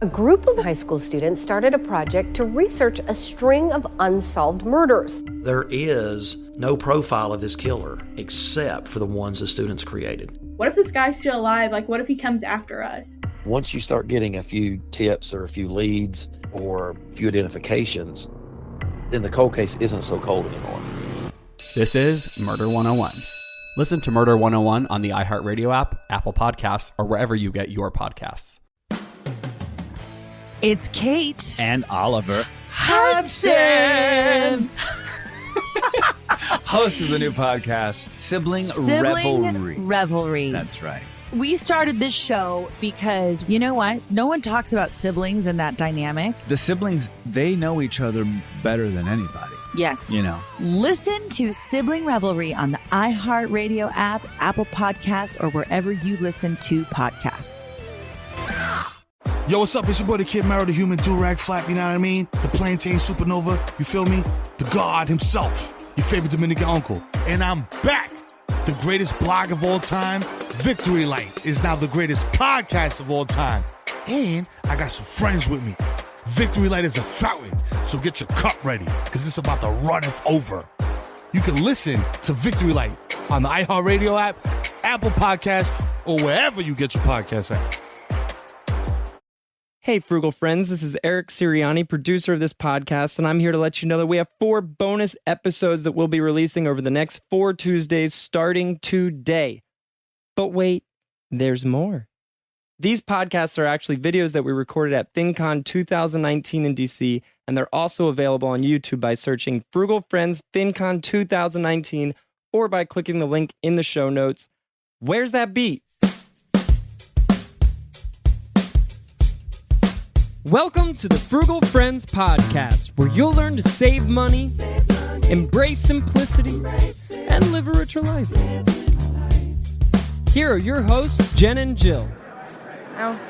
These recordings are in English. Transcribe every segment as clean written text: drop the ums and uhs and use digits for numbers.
A group of high school students started a project to research a string of unsolved murders. There is no profile of this killer except for the ones the students created. What if this guy's still alive? Like, what if he comes after us? Once you start getting a few tips or a few leads or a few identifications, then the cold case isn't so cold anymore. This is Murder 101. Listen to Murder 101 on the iHeartRadio app, Apple Podcasts, or wherever you get your podcasts. It's Kate and Oliver Hudson, host of the new podcast, Sibling Revelry. That's right. We started this show because, you know what? No one talks about siblings and that dynamic. The siblings, they know each other better than anybody. Yes. You know. Listen to Sibling Revelry on the iHeartRadio app, Apple Podcasts, or wherever you listen to podcasts. Yo, what's up? It's your boy, the Kid Mero, the human do-rag flap, you know what I mean? The plantain supernova, you feel me? The God himself, your favorite Dominican uncle. And I'm back. The greatest blog of all time, Victory Light, is now the greatest podcast of all time. And I got some friends with me. Victory Light is a fountain, so get your cup ready, because it's about to runneth over. You can listen to Victory Light on the iHeartRadio app, Apple Podcasts, or wherever you get your podcasts at. Hey, Frugal friends, this is Eric Sirianni, producer of this podcast, and I'm here to let you know that we have 4 bonus episodes that we'll be releasing over the next 4 Tuesdays starting today. But wait, there's more. These podcasts are actually videos that we recorded at FinCon 2019 in DC, and they're also available on YouTube by searching Frugal Friends FinCon 2019 or by clicking the link in the show notes. Where's that beat? Welcome to the Frugal Friends Podcast, where you'll learn to save money, embrace simplicity, and live a richer life. Here are your hosts, Jen and Jill. Oh,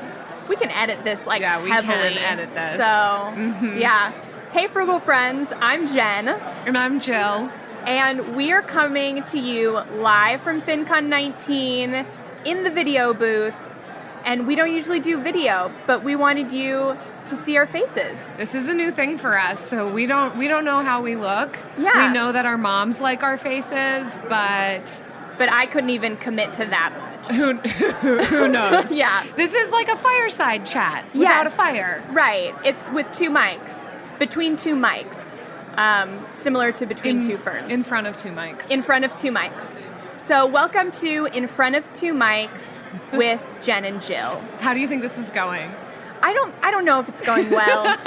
we can edit this we can edit this. So, yeah. Hey, Frugal Friends, I'm Jen. And I'm Jill. And we are coming to you live from FinCon 19 in the video booth. And we don't usually do video, but we wanted you to see our faces. This is a new thing for us, so we don't know how we look. Yeah. We know that our moms like our faces, but I couldn't even commit to that much. Who knows? Yeah. This is like a fireside chat without a fire. Right. It's with 2 mics, between 2 mics, similar to Between Two Ferns. In front of 2 mics. In front of 2 mics. So welcome to In Front of 2 Mics with Jen and Jill. How do you think this is going? I don't know if it's going well.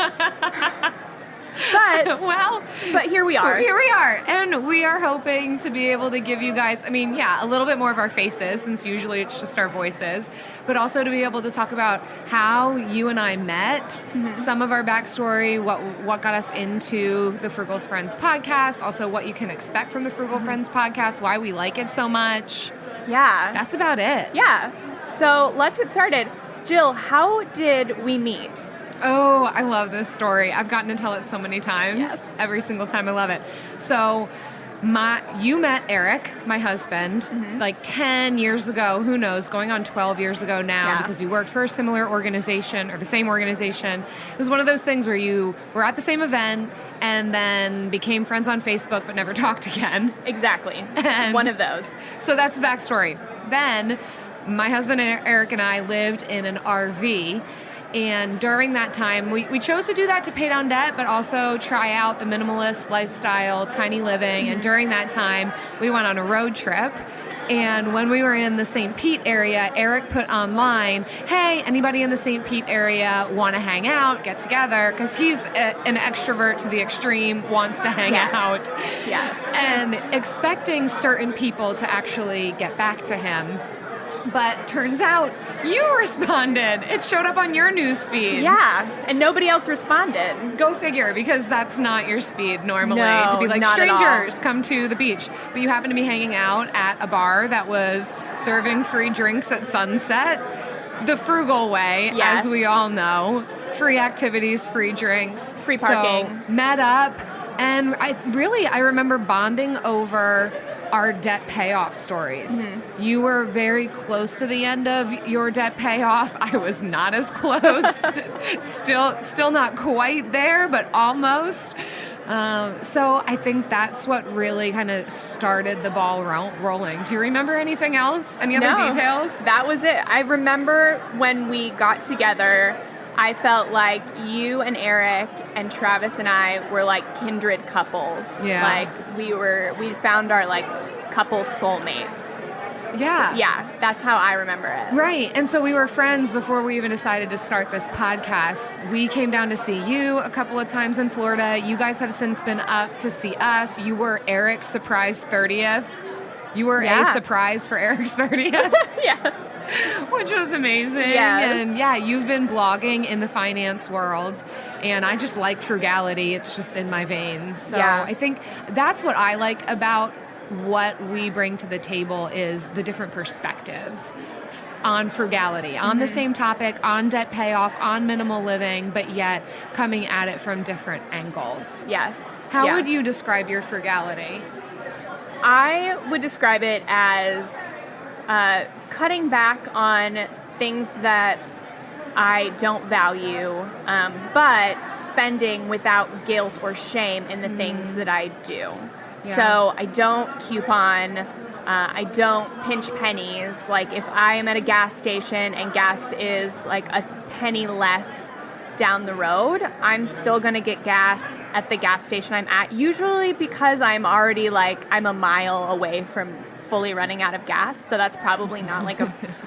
But here we are. Here we are. And we are hoping to be able to give you guys, a little bit more of our faces, since usually it's just our voices, but also to be able to talk about how you and I met, some of our backstory, what got us into the Frugal Friends podcast, also what you can expect from the Frugal Friends podcast, why we like it so much. Yeah. That's about it. Yeah. So let's get started. Jill, how did we meet? Oh, I love this story. I've gotten to tell it so many times. Yes. Every single time. I love it. So you met Eric, my husband, like 10 years ago. Who knows? Going on 12 years ago now, because you worked for a similar organization or the same organization. It was one of those things where you were at the same event and then became friends on Facebook but never talked again. Exactly. One of those. So that's the backstory. Then my husband Eric and I lived in an RV, and during that time we chose to do that to pay down debt, but also try out the minimalist lifestyle, tiny living. And during that time we went on a road trip, and when we were in the St. Pete area, Eric put online, hey, anybody in the St. Pete area want to hang out, get together, because he's an extrovert to the extreme, wants to hang out. Yes. And expecting certain people to actually get back to him. But turns out you responded. It showed up on your news feed. Yeah, and nobody else responded. Go figure, because that's not your speed normally. No, to be like, not strangers, come to the beach. But you happen to be hanging out at a bar that was serving free drinks at sunset. The frugal way, yes, as we all know. Free activities, free drinks. Free parking. So, met up, and I remember bonding over our debt payoff stories. You were very close to the end of your debt payoff. I was not as close. Still not quite there, but almost. So I think that's what really kind of started the ball rolling. Do you remember anything else? Any other details? That was it. I remember when we got together, I felt like you and Eric and Travis and I were like kindred couples. Yeah. Like we found our like couple soulmates. Yeah. So, yeah, that's how I remember it. Right. And so we were friends before we even decided to start this podcast. We came down to see you a couple of times in Florida. You guys have since been up to see us. You were Eric's surprise 30th. You were a surprise for Eric's 30th. Yes. Which was amazing. Yes. And yeah, you've been blogging in the finance world. And I just like frugality. It's just in my veins. So I think that's what I like about what we bring to the table is the different perspectives on frugality, on the same topic, on debt payoff, on minimal living, but yet coming at it from different angles. Yes. How would you describe your frugality? I would describe it as cutting back on things that I don't value, but spending without guilt or shame in the things that I do. Yeah. So I don't coupon, I don't pinch pennies. Like if I am at a gas station and gas is like a penny less down the road, I'm still going to get gas at the gas station I'm at, usually because I'm already like, I'm a mile away from fully running out of gas. So that's probably not like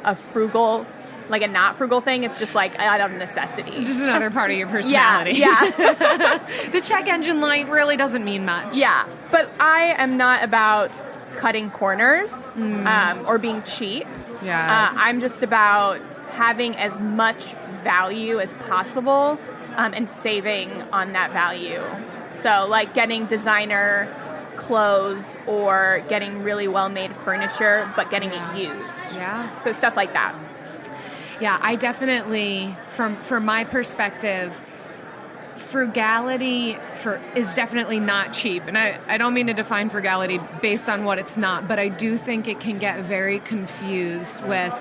a frugal, like a not frugal thing. It's just like out of necessity. It's just another part of your personality. Yeah. The check engine light really doesn't mean much. Yeah. But I am not about cutting corners or being cheap. Yes. I'm just about having as much value as possible and saving on that value. So like getting designer clothes or getting really well-made furniture, but getting it used. Yeah. So stuff like that. Yeah, I definitely, from my perspective, frugality is definitely not cheap. And I don't mean to define frugality based on what it's not, but I do think it can get very confused with,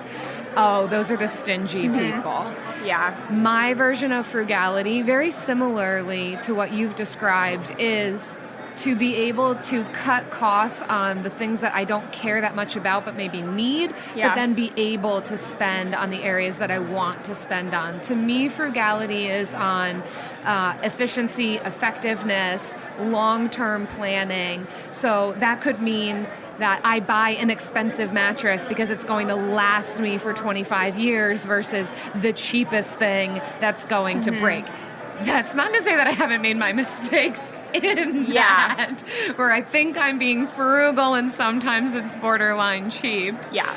oh, those are the stingy people. Yeah. My version of frugality, very similarly to what you've described, is to be able to cut costs on the things that I don't care that much about but maybe need, but then be able to spend on the areas that I want to spend on. To me, frugality is on efficiency, effectiveness, long-term planning. So that could mean that I buy an expensive mattress because it's going to last me for 25 years versus the cheapest thing that's going to break. That's not to say that I haven't made my mistakes in that, where I think I'm being frugal and sometimes it's borderline cheap. Yeah.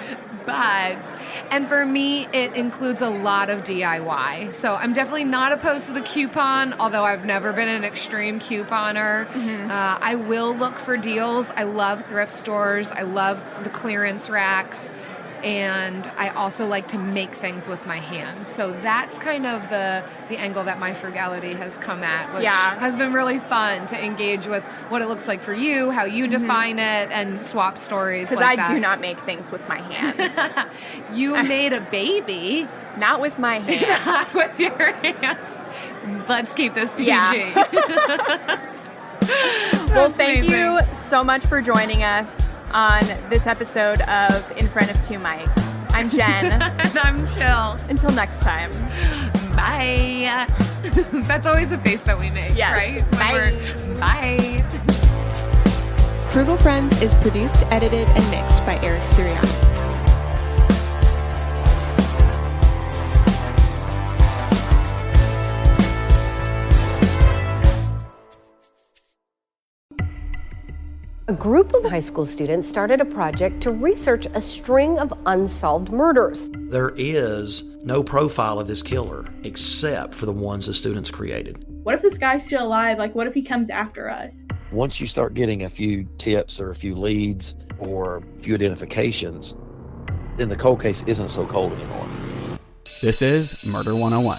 And for me, it includes a lot of DIY. So I'm definitely not opposed to the coupon, although I've never been an extreme couponer. I will look for deals. I love thrift stores. I love the clearance racks. And I also like to make things with my hands. So that's kind of the angle that my frugality has come at, which has been really fun to engage with what it looks like for you, how you define it, and swap stories. Because I do not make things with my hands. You made a baby. Not with my hands. Not with your hands. Let's keep this PG. Yeah. Well, thank you so much for joining us on this episode of In Front of Two Mics. I'm Jen. And I'm Chill. Until next time. Bye. That's always the face that we make, right? Bye. Bye. Frugal Friends is produced, edited, and mixed by Eric Sirianni. A group of high school students started a project to research a string of unsolved murders. There is no profile of this killer except for the ones the students created. What if this guy's still alive? Like, what if he comes after us? Once you start getting a few tips or a few leads or a few identifications, then the cold case isn't so cold anymore. This is Murder 101.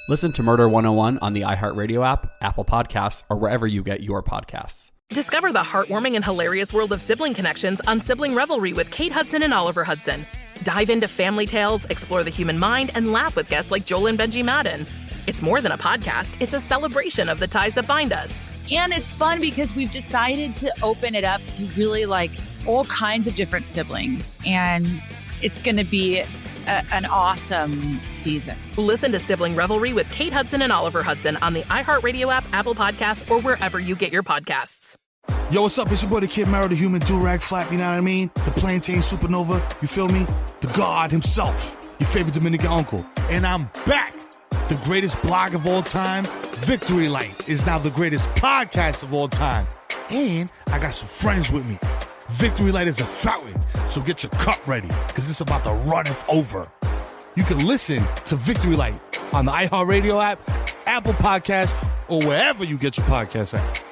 Listen to Murder 101 on the iHeartRadio app, Apple Podcasts, or wherever you get your podcasts. Discover the heartwarming and hilarious world of sibling connections on Sibling Revelry with Kate Hudson and Oliver Hudson. Dive into family tales, explore the human mind, and laugh with guests like Joel and Benji Madden. It's more than a podcast, it's a celebration of the ties that bind us. And it's fun because we've decided to open it up to really like all kinds of different siblings. And it's going to be an awesome season. Listen to Sibling Revelry with Kate Hudson and Oliver Hudson on the iHeartRadio app, Apple Podcasts, or wherever you get your podcasts. Yo, what's up? It's your boy, the Kid Mero, the human do-rag flap, you know what I mean? The plantain supernova, you feel me? The God himself, your favorite Dominican uncle. And I'm back. The greatest blog of all time, Victory Light, is now the greatest podcast of all time. And I got some friends with me. Victory Light is a fountain, so get your cup ready, because it's about to runneth over. You can listen to Victory Light on the iHeartRadio app, Apple Podcasts, or wherever you get your podcasts at.